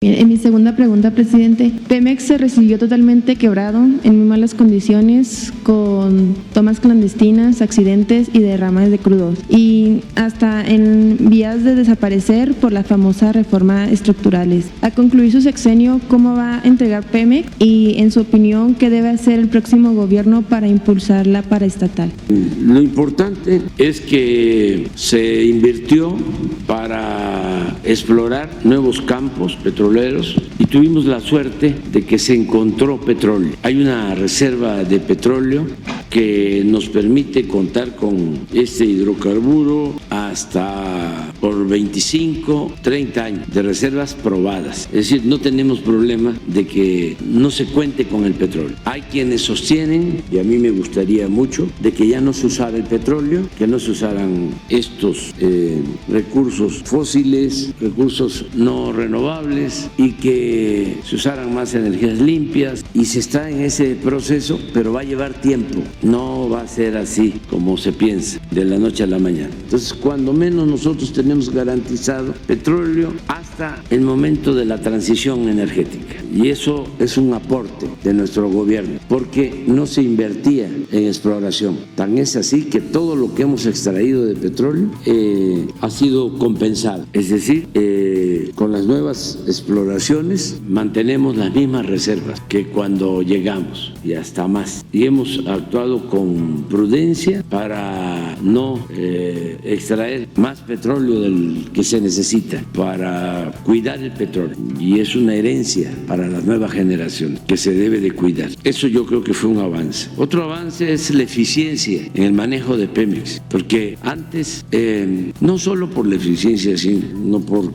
Bien, en mi segunda pregunta, presidente, Pemex se recibió totalmente quebrado, en muy malas condiciones, con tomas clandestinas, accidentes y derrames de crudo, y hasta en vías de desaparecer por la famosa reforma estructurales. A concluir su sexenio, ¿cómo va a entregar Pemex? Y, en su opinión, ¿qué debe hacer el próximo gobierno para impulsar la paraestatal? Lo importante es que se invirtió para explorar nuevos campos petroleros y tuvimos la suerte de que se encontró petróleo. Hay una reserva de petróleo que nos permite contar con este hidrocarburo hasta por 25, 30 años de reservas probadas. Es decir, no tenemos problema de que no se cuente con el petróleo. Hay quienes sostienen, y a mí me gustaría mucho, de que ya no se usara el petróleo, que no se usaran estos recursos fósiles, recursos no renovables, y que se usaran más energías limpias, y se está en ese proceso, pero va a llevar tiempo. No va a ser así como se piensa, de la noche a la mañana. Entonces, cuando menos nosotros tenemos garantizado petróleo hasta el momento de la transición energética. Y eso es un aporte de nuestro gobierno, porque no se invertía en exploración. Tan es así que todo lo que hemos extraído de petróleo ha sido compensado. Es decir, con las nuevas exploraciones mantenemos las mismas reservas que cuando llegamos y hasta más. Y hemos actuado con prudencia para no extraer más petróleo del que se necesita, para cuidar el petróleo. Y es una herencia para las nuevas generaciones que se debe de cuidar. Eso yo creo que fue un avance. Otro avance es la eficiencia en el manejo de Pemex, porque antes, no solo por la eficiencia, sino por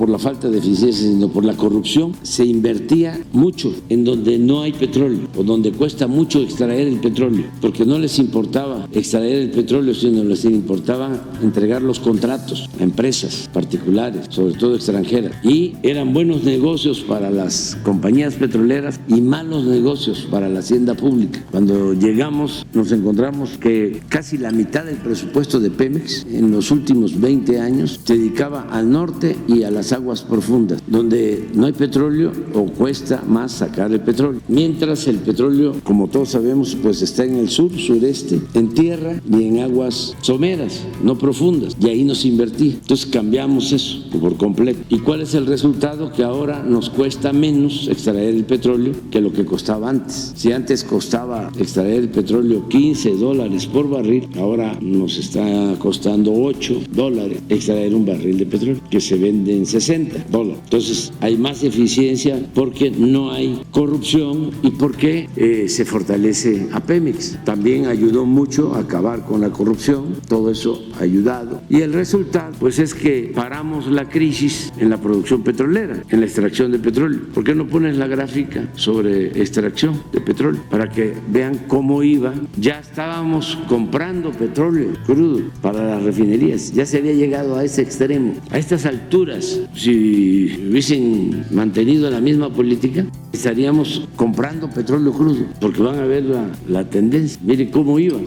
la falta de eficiencia, sino por la corrupción, se invertía mucho en donde no hay petróleo o donde cuesta mucho extraer el petróleo, porque no les importaba extraer el petróleo, sino les importaba entregar los contratos a empresas particulares, sobre todo extranjeras, y eran buenos negocios para las compañías petroleras y malos negocios para la hacienda pública. Cuando llegamos nos encontramos que casi la mitad del presupuesto de Pemex en los últimos 20 años se dedicaba al norte y a las aguas profundas, donde no hay petróleo o cuesta más sacar el petróleo, mientras el petróleo, como todos sabemos, pues está en el sur, sureste, en tierra y en aguas someras, no profundas, y ahí nos invertí. Entonces cambiamos eso por completo. ¿Y cuál es el resultado? Que ahora nos cuesta menos extraer el petróleo que lo que costaba antes. Si antes costaba extraer el petróleo $15 por barril, ahora nos está costando $8 extraer un barril de petróleo, que se vende en $60. Entonces hay más eficiencia porque no hay corrupción y porque se fortalece a Pemex. También ayudó mucho a acabar con la corrupción, todo eso ha ayudado. Y el resultado, pues, es que paramos la crisis en la producción petrolera, en la extracción de petróleo. ¿Por qué no pones la gráfica sobre extracción de petróleo? Para que vean cómo iba. Ya estábamos comprando petróleo crudo para las refinerías. Ya se había llegado a ese extremo. A estas alturas, si hubiesen mantenido la misma política, estaríamos comprando petróleo crudo, porque van a ver la tendencia. Miren cómo iba.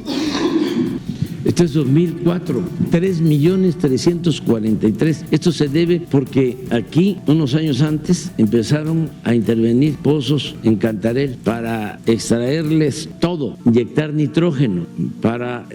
Este es 2004, 3.343.000. Esto se debe porque aquí, unos años antes, empezaron a intervenir pozos en Cantarell para extraerles todo, inyectar nitrógeno, para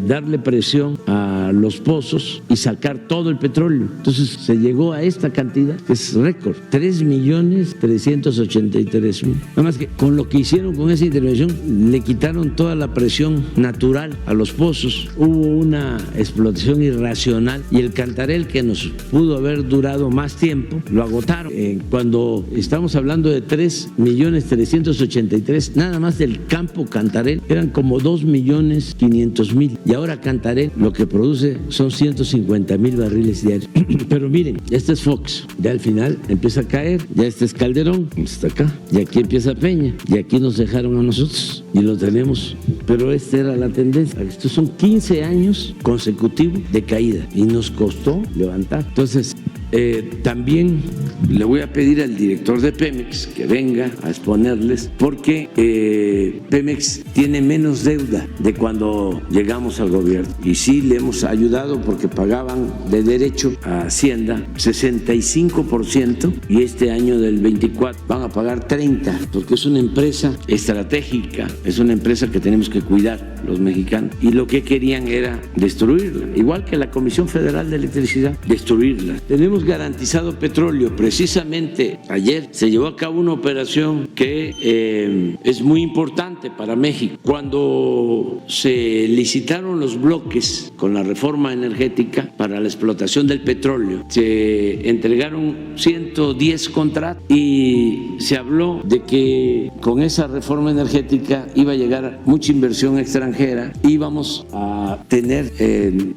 darle presión a los pozos y sacar todo el petróleo. Entonces se llegó a esta cantidad, que es récord, 3.383.000. Nada más que con lo que hicieron con esa intervención, le quitaron toda la presión natural a los pozos. Hubo una explotación irracional y el Cantarell, que nos pudo haber durado más tiempo, lo agotaron. Cuando estamos hablando de 3.383.000, nada más del campo Cantarell eran como 2.500.000, y ahora Cantarell lo que produce son 150.000 barriles diarios. Pero miren, este es Fox, ya al final empieza a caer, ya este es Calderón, está acá, y aquí empieza Peña, y aquí nos dejaron a nosotros y lo tenemos. Pero esta era la tendencia. Estos son 15 años consecutivos de caída y nos costó levantar. Entonces, También le voy a pedir al director de Pemex que venga a exponerles porque Pemex tiene menos deuda de cuando llegamos al gobierno y sí le hemos ayudado porque pagaban de derecho a Hacienda 65% y este año del 24 van a pagar 30% porque es una empresa estratégica, es una empresa que tenemos que cuidar los mexicanos y lo que querían era destruirla, igual que la Comisión Federal de Electricidad, destruirla. Tenemos garantizado petróleo. Precisamente ayer se llevó a cabo una operación que es muy importante para México. Cuando se licitaron los bloques con la reforma energética para la explotación del petróleo, se entregaron 110 contratos y se habló de que con esa reforma energética iba a llegar mucha inversión extranjera, íbamos a tener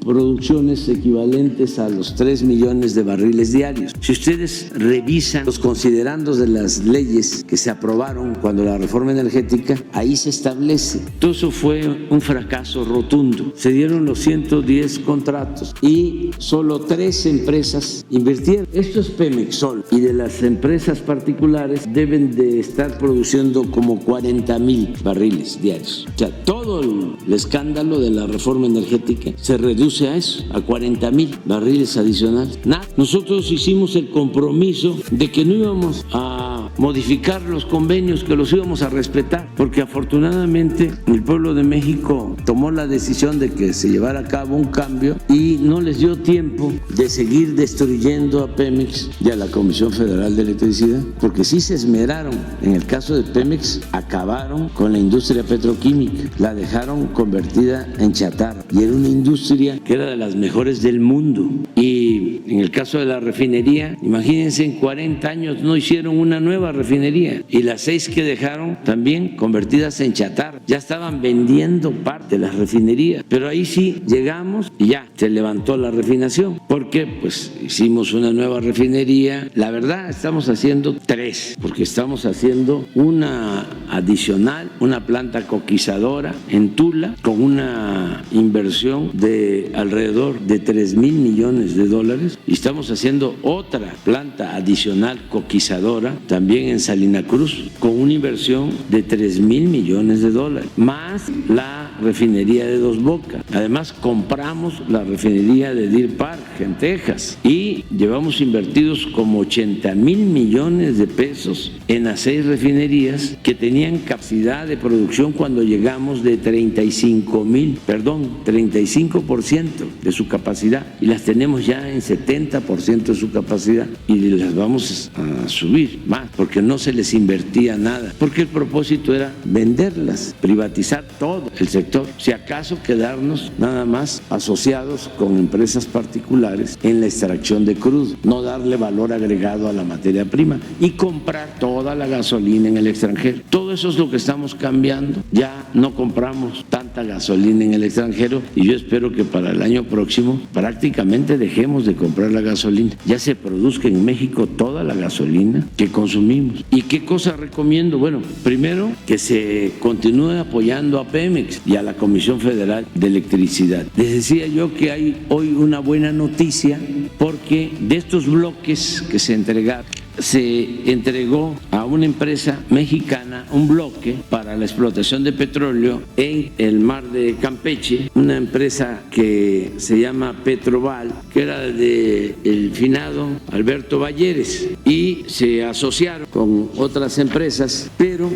producciones equivalentes a los 3 millones de barriles diarios. Si ustedes revisan los considerandos de las leyes que se aprobaron cuando la reforma energética, ahí se establece. Todo eso fue un fracaso rotundo. Se dieron los 110 contratos y solo 3 empresas invirtieron. Esto es Pemex y de las empresas particulares deben de estar produciendo como 40,000 barriles diarios. O sea, todo el escándalo de la reforma energética se reduce a eso, a 40,000 barriles adicionales. Nada. Nosotros hicimos el compromiso de que no íbamos a modificar los convenios, que los íbamos a respetar, porque afortunadamente el pueblo de México tomó la decisión de que se llevara a cabo un cambio y no les dio tiempo de seguir destruyendo a Pemex y a la Comisión Federal de Electricidad, porque sí se esmeraron. En el caso de Pemex acabaron con la industria petroquímica, la dejaron convertida en chatarra y era una industria que era de las mejores del mundo. Y en el caso de la refinería, imagínense, en 40 años no hicieron una nueva refinería y las 6 que dejaron también convertidas en chatarra. Ya estaban vendiendo parte de las refinerías, pero ahí sí llegamos y ya se levantó la refinación porque pues hicimos una nueva refinería. La verdad estamos haciendo 3 porque estamos haciendo una adicional, una planta coquizadora en Tula con una inversión de alrededor de 3,000 millones de dólares y estamos haciendo otra planta adicional coquizadora también en Salina Cruz con una inversión de 3,000 millones de dólares más la refinería de Dos Bocas. Además compramos la refinería de Deer Park en Texas y llevamos invertidos como 80,000 millones de pesos en las 6 refinerías que tenían capacidad de producción cuando llegamos de 35% de su capacidad y las tenemos ya en 70% de su capacidad y las vamos a subir más porque no se les invertía nada, porque el propósito era venderlas, privatizar todo el sector, si acaso quedarnos nada más asociados con empresas particulares en la extracción de crudo, no darle valor agregado a la materia prima y comprar toda la gasolina en el extranjero. Todo eso es lo que estamos cambiando. Ya no compramos tanta gasolina en el extranjero y yo espero que para el año próximo prácticamente dejemos de comprar la gasolina. Ya se produzca en México toda la gasolina que consumimos. ¿Y qué cosa recomiendo? Bueno, primero que se continúe apoyando a Pemex y a la Comisión Federal de Electricidad. Les decía yo que hay hoy una buena noticia porque de estos bloques que se entregaron, se entregó a una empresa mexicana un bloque para la explotación de petróleo en el mar de Campeche, una empresa que se llama Petroval, que era de el finado Alberto Balleres, y se asociaron con otras empresas, pero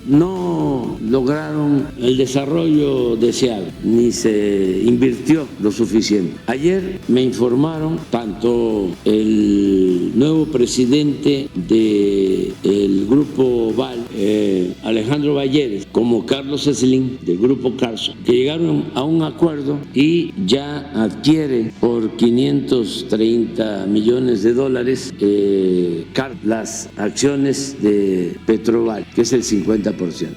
no lograron el desarrollo deseado, ni se invirtió lo suficiente. Ayer me informaron tanto el nuevo presidente del Grupo Val, Alejandro Balleres, como Carlos Slim del Grupo Carso, que llegaron a un acuerdo y ya adquiere por 530 millones de dólares las acciones de Petroval. que es el 50%.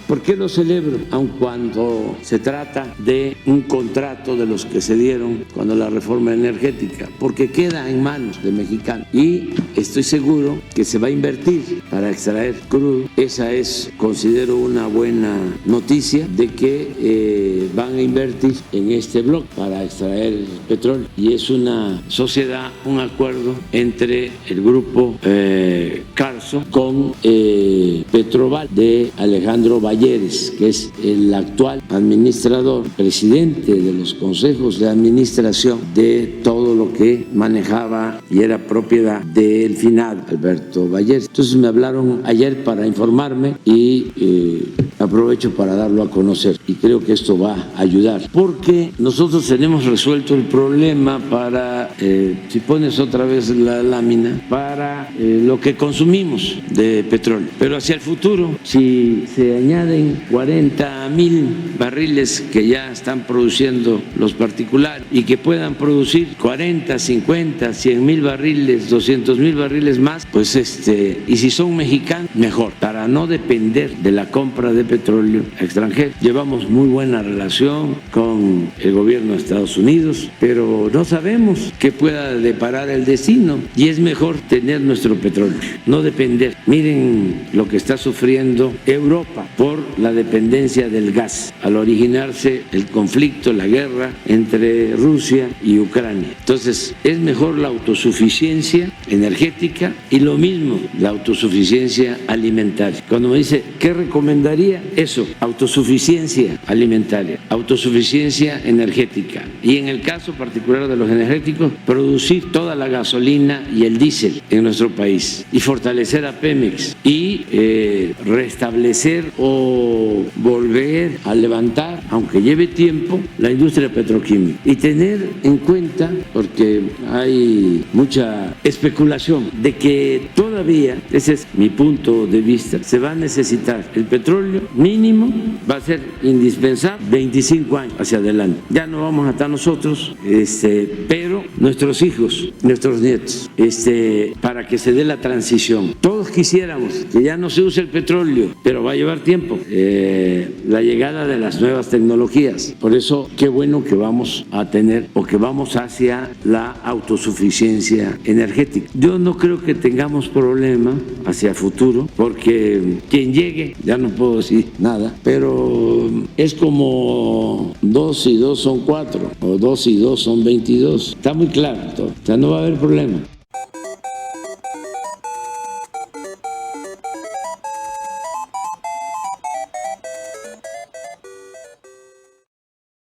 ¿Por qué lo celebro? Aun cuando se trata de un contrato de los que se dieron cuando la reforma energética, porque queda en manos de mexicanos y estoy seguro que se va a invertir para extraer crudo. Esa es, considero, una buena noticia de que van a invertir en este bloque para extraer petróleo, y es una sociedad, un acuerdo entre el grupo Carso con Petroval de Alejandro Balleres, que es el actual administrador, presidente de los consejos de administración de todo lo que manejaba y era propiedad del finado Alberto Balleres. Entonces me hablaron ayer para informarme y aprovecho para darlo a conocer, y creo que esto va a ayudar porque nosotros tenemos resuelto el problema para, si pones otra vez la lámina, para lo que consumimos de petróleo, pero hacia el futuro, si se añaden 40,000 barriles que ya están produciendo los particulares y que puedan producir 40, 50, 100,000 barriles, 200,000 barriles más, pues y si son mexicanos, mejor, para no depender de la compra de petróleo extranjero. Llevamos muy buena relación con el gobierno de Estados Unidos, pero no sabemos qué pueda deparar el destino, y es mejor tener nuestro petróleo, no depender. Miren lo que está sufriendo Europa por la dependencia del gas al originarse el conflicto, la guerra entre Rusia y Ucrania. Entonces es mejor la autosuficiencia energética y lo mismo la autosuficiencia alimentaria. Cuando me dice ¿qué recomendaría? Eso, autosuficiencia alimentaria, autosuficiencia energética, y en el caso particular de los energéticos, producir toda la gasolina y el diésel en nuestro país y fortalecer a Pemex y restablecer o volver a levantar, aunque lleve tiempo, la industria petroquímica, y tener en cuenta, porque hay mucha especulación de que todavía, ese es mi punto de vista, se va a necesitar el petróleo mínimo, va a ser indispensable 25 años hacia adelante. Ya no vamos a estar nosotros, pero nuestros hijos, nuestros nietos, para que se dé la transición. Todos quisiéramos que ya no se use el petróleo, pero va a llevar tiempo la llegada de las nuevas tecnologías. Por eso, qué bueno que vamos a tener, o que vamos hacia la autosuficiencia energética. Yo no creo que tengamos problema hacia futuro, porque quien llegue, ya no puedo decir nada, pero es como 2 y 2 son 4, o 2 y 2 son 22. Está muy claro todo, o sea, no va a haber problema.